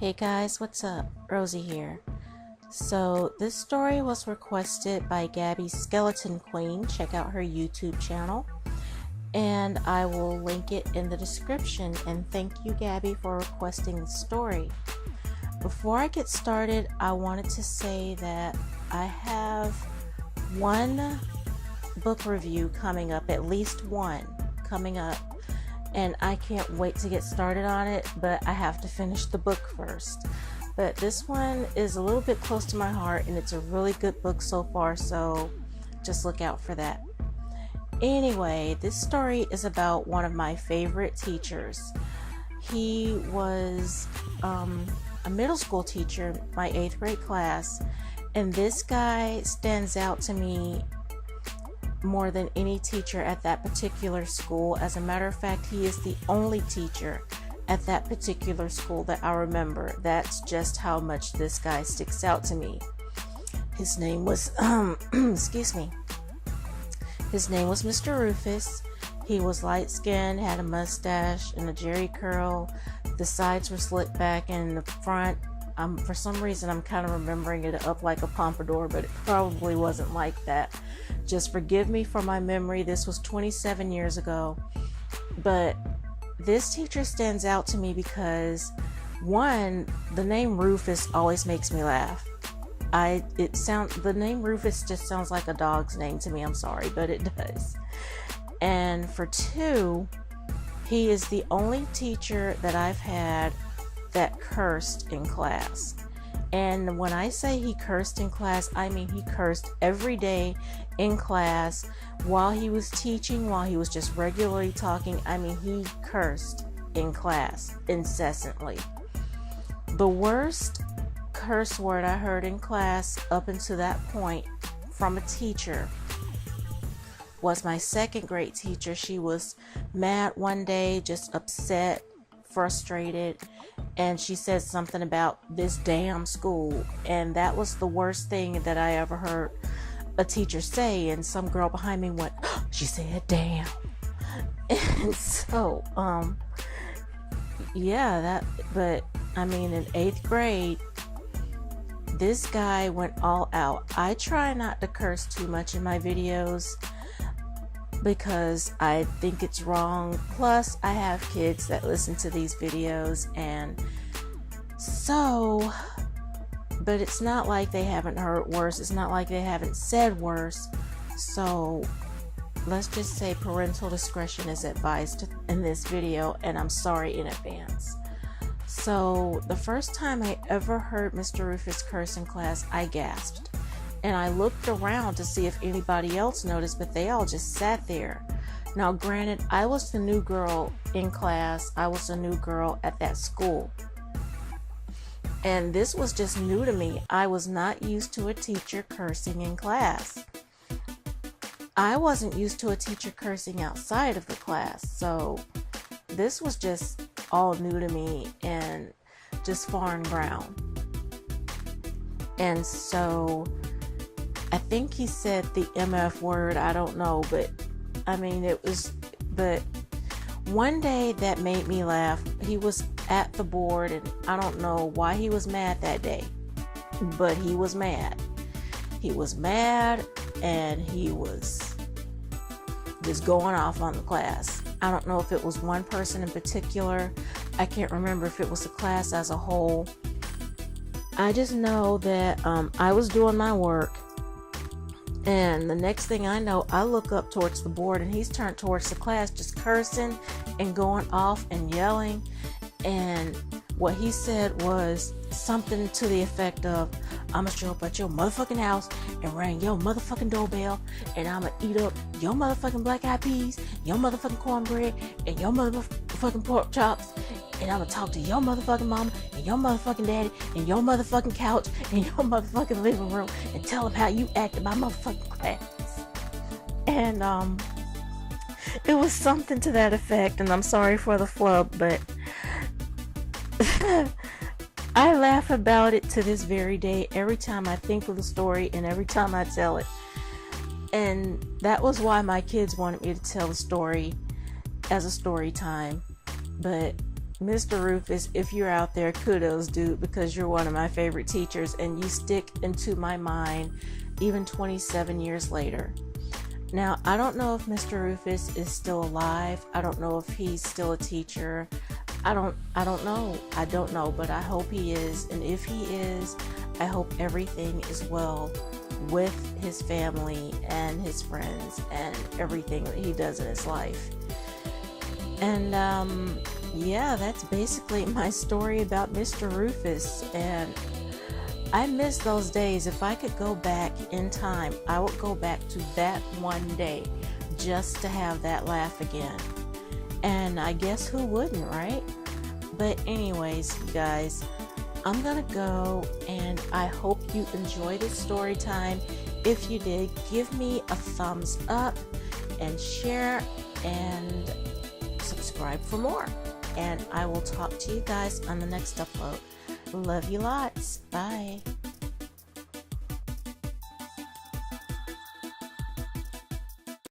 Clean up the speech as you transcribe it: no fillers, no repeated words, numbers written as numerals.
Hey guys, what's up? Rosie here. So this story was requested by Gabby Skeletxnqueen. Check out her YouTube channel and I will link it in the description. And thank you, Gabby, for requesting the story. Before I get started, I wanted to say that I have one book review coming up, at least one coming up, and I can't wait to get started on it, but I have to finish the book first. But this one is a little bit close to my heart, and it's a really good book so far, so just look out for that. Anyway, this story is about one of my favorite teachers. He was a middle school teacher, my 8th grade class, and this guy stands out to me more than any teacher at that particular school. As a matter of fact, he is the only teacher at that particular school that I remember. That's just how much this guy sticks out to me. His name was excuse me. His name was Mr. Rufus. He was light-skinned, had a mustache and a jerry curl. The sides were slicked back, and in the front, for some reason, I'm kind of remembering it up like a pompadour, but it probably wasn't like that. Just forgive me for my memory. This was 27 years ago. But this teacher stands out to me because, one, the name Rufus always makes me laugh. The name Rufus just sounds like a dog's name to me. I'm sorry, but it does. And for two, he is the only teacher that I've had that cursed in class. And when I say he cursed in class, I mean he cursed every day in class, while he was teaching, while he was just regularly talking. I mean, he cursed in class incessantly. The worst curse word I heard in class up until that point from a teacher was my 2nd grade teacher. She was mad one day, just upset, frustrated, and she said something about this damn school, and that was the worst thing that I ever heard a teacher say. And some girl behind me went, oh, she said damn. And so but I mean, in 8th grade, this guy went all out. I try not to curse too much in my videos because I think it's wrong. Plus, I have kids that listen to these videos, and so, but it's not like they haven't heard worse. It's not like they haven't said worse. So let's just say parental discretion is advised in this video, and I'm sorry in advance. So the first time I ever heard Mr. Rufus curse in class, I gasped. And I looked around to see if anybody else noticed, but they all just sat there. Now, granted, I was the new girl in class. I was a new girl at that school. And this was just new to me. I was not used to a teacher cursing in class. I wasn't used to a teacher cursing outside of the class. So this was just all new to me and just foreign ground. And so I think he said the MF word, I don't know, but I mean, but one day that made me laugh. He was at the board, and I don't know why he was mad that day, but he was mad. He was mad, and he was just going off on the class. I don't know if it was one person in particular. I can't remember if it was the class as a whole. I just know that I was doing my work, and the next thing I know, I look up towards the board, and he's turned towards the class, just cursing and going off and yelling. And what he said was something to the effect of, I'ma show up at your motherfucking house and ring your motherfucking doorbell, and I'ma eat up your motherfucking black eyed peas, your motherfucking cornbread, and your motherfucking pork chops, and I'ma talk to your motherfucking mama and your motherfucking daddy and your motherfucking couch and your motherfucking living room, and tell them how you act in my motherfucking class. And it was something to that effect, and I'm sorry for the flub, but I laugh about it to this very day every time I think of the story and every time I tell it. And that was why my kids wanted me to tell the story as a story time. But Mr. Rufus, if you're out there, kudos, dude, because you're one of my favorite teachers and you stick into my mind even 27 years later. Now, I don't know if Mr. Rufus is still alive. I don't know if he's still a teacher. I don't know. I don't know, but I hope he is. And if he is, I hope everything is well with his family and his friends and everything that he does in his life. And yeah, that's basically my story about Mr. Rufus. And I miss those days. If I could go back in time, I would go back to that one day just to have that laugh again. And I guess who wouldn't, right? But anyways, you guys, I'm gonna go, and I hope you enjoyed this story time. If you did, give me a thumbs up and share and subscribe for more. And I will talk to you guys on the next upload. Love you lots. Bye.